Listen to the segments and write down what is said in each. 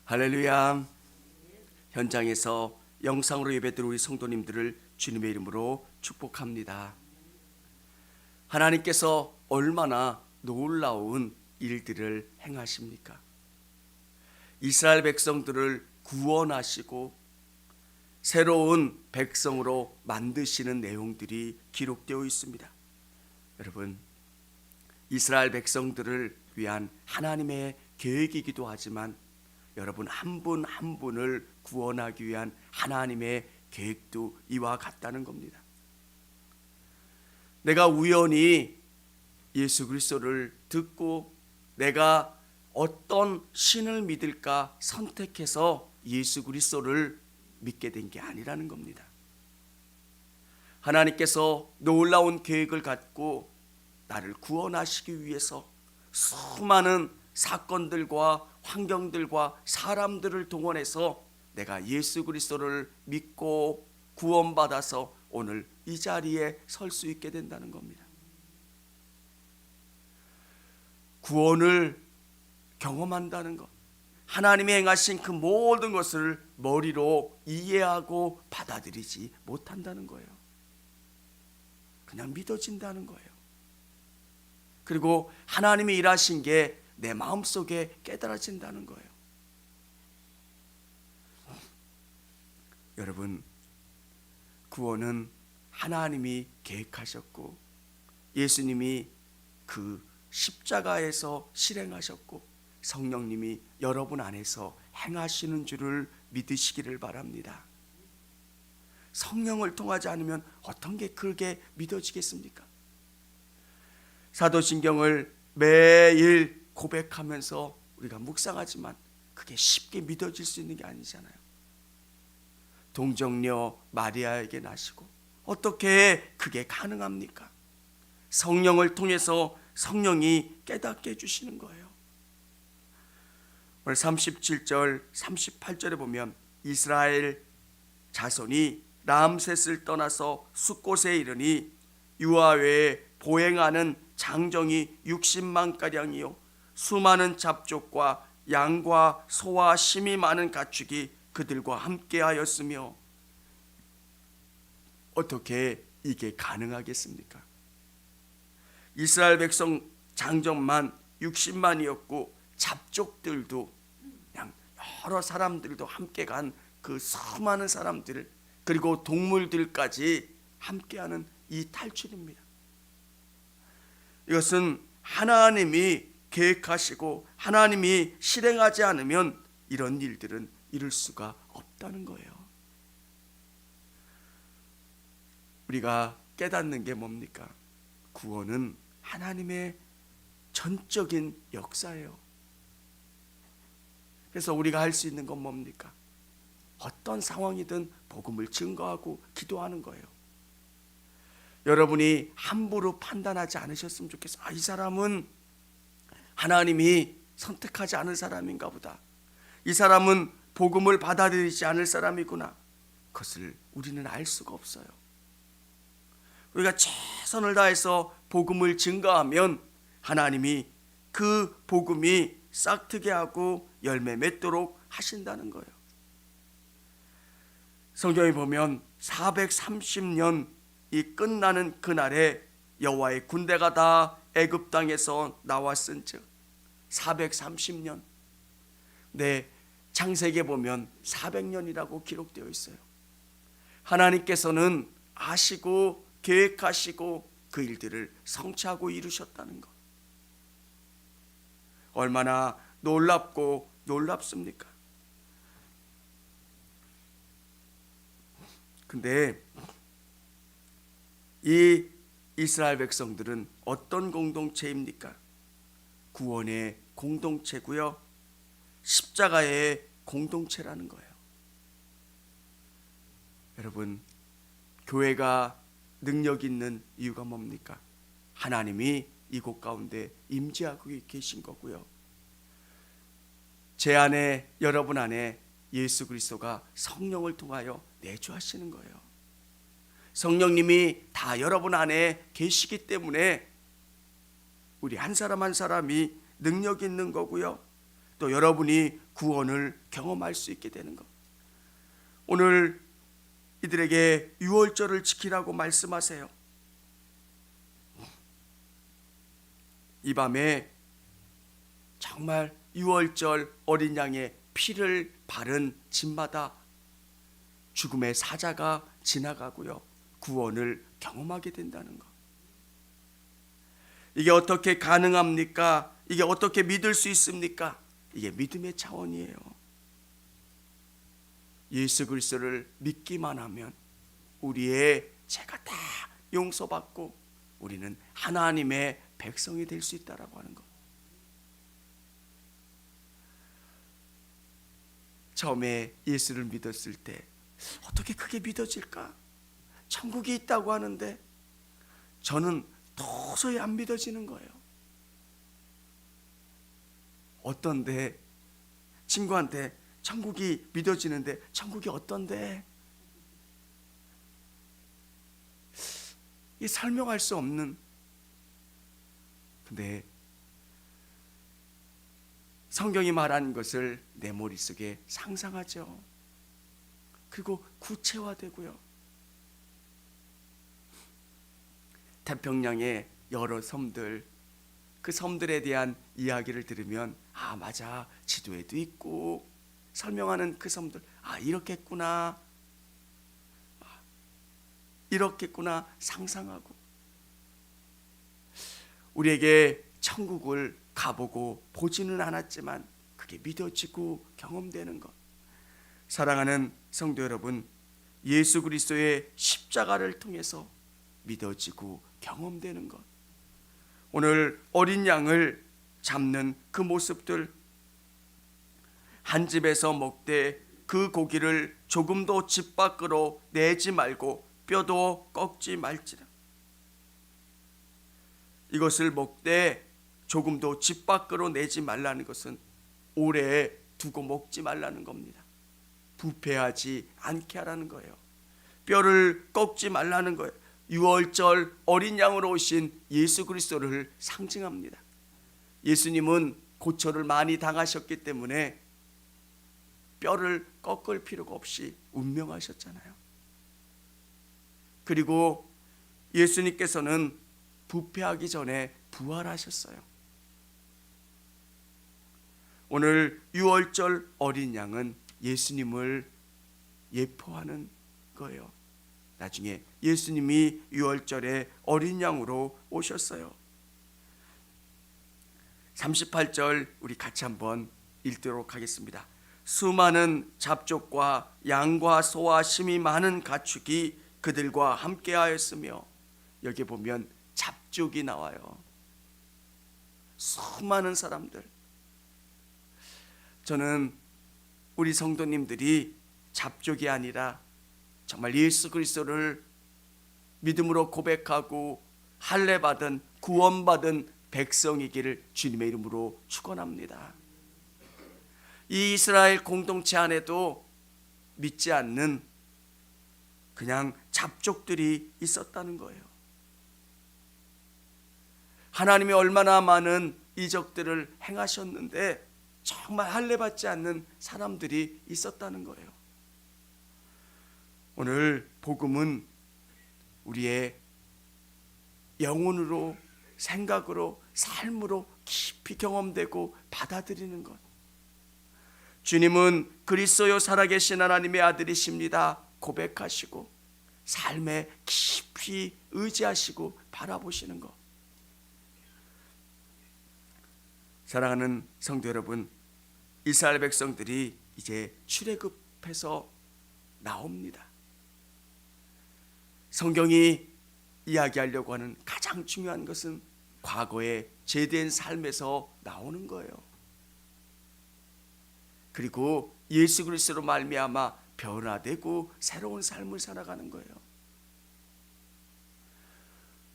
할렐루야. 현장에서 영상으로 예배드리는 우리 성도님들을 주님의 이름으로 축복합니다. 하나님께서 얼마나 놀라운 일들을 행하십니까? 이스라엘 백성들을 구원하시고 새로운 백성으로 만드시는 내용들이 기록되어 있습니다. 여러분, 이스라엘 백성들을 위한 하나님의 계획이기도 하지만 여러분 한 분 한 분을 구원하기 위한 하나님의 계획도 이와 같다는 겁니다. 내가 우연히 예수 그리스도를 듣고 내가 어떤 신을 믿을까 선택해서 예수 그리스도를 믿게 된 게 아니라는 겁니다. 하나님께서 놀라운 계획을 갖고 나를 구원하시기 위해서 수많은 사건들과 환경들과 사람들을 동원해서 내가 예수 그리스도를 믿고 구원받아서 오늘 이 자리에 설 수 있게 된다는 겁니다. 구원을 경험한다는 것, 하나님이 행하신 그 모든 것을 머리로 이해하고 받아들이지 못한다는 거예요. 그냥 믿어진다는 거예요. 그리고 하나님이 일하신 게 내 마음속에 깨달아진다는 거예요. 여러분, 구원은 하나님이 계획하셨고 예수님이 그 십자가에서 실행하셨고 성령님이 여러분 안에서 행하시는 줄을 믿으시기를 바랍니다. 성령을 통하지 않으면 어떤 게 그렇게 믿어지겠습니까? 사도신경을 매일 고백하면서 우리가 묵상하지만 그게 쉽게 믿어질 수 있는 게 아니잖아요. 동정녀 마리아에게 나시고 어떻게 그게 가능합니까? 성령을 통해서 성령이 깨닫게 해주시는 거예요. 오늘 37절 38절에 보면 이스라엘 자손이 람셋을 떠나서 숫곳에 이르니 유아 외에 보행하는 장정이 60만가량이요 수많은 잡족과 양과 소와 심이 많은 가축이 그들과 함께하였으며 어떻게 이게 가능하겠습니까? 이스라엘 백성 장정만 60만이었고 잡족들도 그냥 여러 사람들도 함께 간 그 수많은 사람들 그리고 동물들까지 함께하는 이 탈출입니다. 이것은 하나님이 계획하시고 하나님이 실행하지 않으면 이런 일들은 이룰 수가 없다는 거예요. 우리가 깨닫는 게 뭡니까? 구원은 하나님의 전적인 역사예요. 그래서 우리가 할 수 있는 건 뭡니까? 어떤 상황이든 복음을 증거하고 기도하는 거예요. 여러분이 함부로 판단하지 않으셨으면 좋겠어요. 이 사람은 하나님이 선택하지 않은 사람인가 보다. 이 사람은 복음을 받아들이지 않을 사람이구나. 그것을 우리는 알 수가 없어요. 우리가 최선을 다해서 복음을 증거하면 하나님이 그 복음이 싹트게 하고 열매 맺도록 하신다는 거예요. 성경에 보면 430년이 끝나는 그날에 여호와의 군대가 다 애굽 땅에서 나왔은즉 430년. 네, 창세기에 보면 400년이라고 기록되어 있어요. 하나님께서는 아시고 계획하시고 그 일들을 성취하고 이루셨다는 것. 얼마나 놀랍고 놀랍습니까? 근데 이 이스라엘 백성들은 어떤 공동체입니까? 구원의 공동체고요, 십자가의 공동체라는 거예요. 여러분, 교회가 능력 있는 이유가 뭡니까? 하나님이 이곳 가운데 임재하고 계신 거고요, 제 안에 여러분 안에 예수 그리스도가 성령을 통하여 내주하시는 거예요. 성령님이 다 여러분 안에 계시기 때문에 우리 한 사람 한 사람이 능력 있는 거고요, 또 여러분이 구원을 경험할 수 있게 되는 것. 오늘 이들에게 유월절을 지키라고 말씀하세요. 이 밤에 정말 유월절 어린 양의 피를 바른 집마다 죽음의 사자가 지나가고요, 구원을 경험하게 된다는 것. 이게 어떻게 가능합니까? 이게 어떻게 믿을 수 있습니까? 이게 믿음의 차원이에요. 예수 그리스도를 믿기만 하면 우리의 죄가 다 용서받고 우리는 하나님의 백성이 될 수 있다라고 하는 것. 처음에 예수를 믿었을 때 어떻게 그게 믿어질까? 천국이 있다고 하는데 저는 도저히 안 믿어지는 거예요. 어떤데? 친구한테 천국이 믿어지는데 천국이 어떤데? 이 설명할 수 없는. 근데 성경이 말하는 것을 내 머릿속에 상상하죠. 그리고 구체화되고요. 태평양의 여러 섬들, 그 섬들에 대한 이야기를 들으면 아 맞아, 지도에도 있고 설명하는 그 섬들, 아 이렇겠구나, 이렇겠구나 상상하고, 우리에게 천국을 가보고 보지는 않았지만 그게 믿어지고 경험되는 것. 사랑하는 성도 여러분, 예수 그리스도의 십자가를 통해서 믿어지고 경험되는 것. 오늘 어린 양을 잡는 그 모습들, 한 집에서 먹되 그 고기를 조금도 집 밖으로 내지 말고 뼈도 꺾지 말지라. 이것을 먹되 조금도 집 밖으로 내지 말라는 것은 오래 두고 먹지 말라는 겁니다. 부패하지 않게 하라는 거예요. 뼈를 꺾지 말라는 거예요. 유월절 어린 양으로 오신 예수 그리스도를 상징합니다. 예수님은 고초를 많이 당하셨기 때문에 뼈를 꺾을 필요가 없이 운명하셨잖아요. 그리고 예수님께서는 부패하기 전에 부활하셨어요. 오늘 유월절 어린 양은 예수님을 예표하는 거예요. 나중에 예수님이 유월절에 어린 양으로 오셨어요. 38절 우리 같이 한번 읽도록 하겠습니다. 수많은 잡족과 양과 소와 심이 많은 가축이 그들과 함께하였으며, 여기 보면 잡족이 나와요. 수많은 사람들. 저는 우리 성도님들이 잡족이 아니라 정말 예수 그리스도를 믿음으로 고백하고 할례받은 구원받은 백성이기를 주님의 이름으로 축원합니다. 이 이스라엘 공동체 안에도 믿지 않는 그냥 잡족들이 있었다는 거예요. 하나님이 얼마나 많은 이적들을 행하셨는데 정말 할례받지 않는 사람들이 있었다는 거예요. 오늘 복음은 우리의 영혼으로, 생각으로, 삶으로 깊이 경험되고 받아들이는 것. 주님은 그리스도요 살아계신 하나님의 아들이십니다 고백하시고 삶에 깊이 의지하시고 바라보시는 것. 사랑하는 성도 여러분, 이스라엘 백성들이 이제 출애굽해서 나옵니다. 성경이 이야기하려고 하는 가장 중요한 것은 과거의 제된 삶에서 나오는 거예요. 그리고 예수 그리스도로 말미암아 변화되고 새로운 삶을 살아가는 거예요.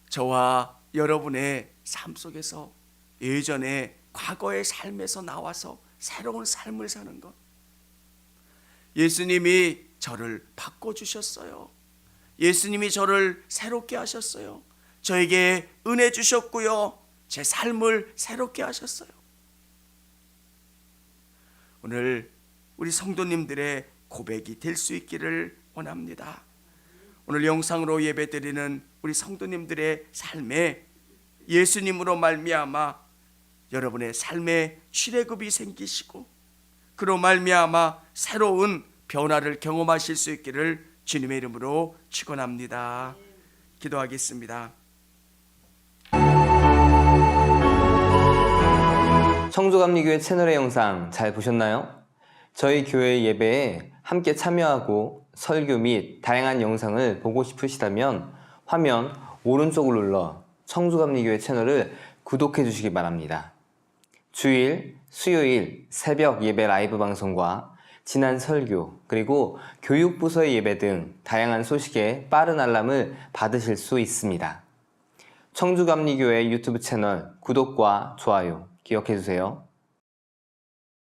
저와 여러분의 삶 속에서 예전에 과거의 삶에서 나와서 새로운 삶을 사는 것. 예수님이 저를 바꿔주셨어요. 예수님이 저를 새롭게 하셨어요. 저에게 은혜 주셨고요, 제 삶을 새롭게 하셨어요. 오늘 우리 성도님들의 고백이 될 수 있기를 원합니다. 오늘 영상으로 예배드리는 우리 성도님들의 삶에 예수님으로 말미암아 여러분의 삶에 출애굽이 생기시고 그로 말미암아 새로운 변화를 경험하실 수 있기를 주님의 이름으로 축원합니다. 기도하겠습니다. 청주감리교회 채널의 영상 잘 보셨나요? 저희 교회 예배에 함께 참여하고 설교 및 다양한 영상을 보고 싶으시다면 화면 오른쪽을 눌러 청주감리교회 채널을 구독해 주시기 바랍니다. 주일, 수요일 새벽 예배 라이브 방송과 지난 설교 그리고 교육부서의 예배 등 다양한 소식에 빠른 알람을 받으실 수 있습니다. 청주감리교회 유튜브 채널 구독과 좋아요 기억해 주세요.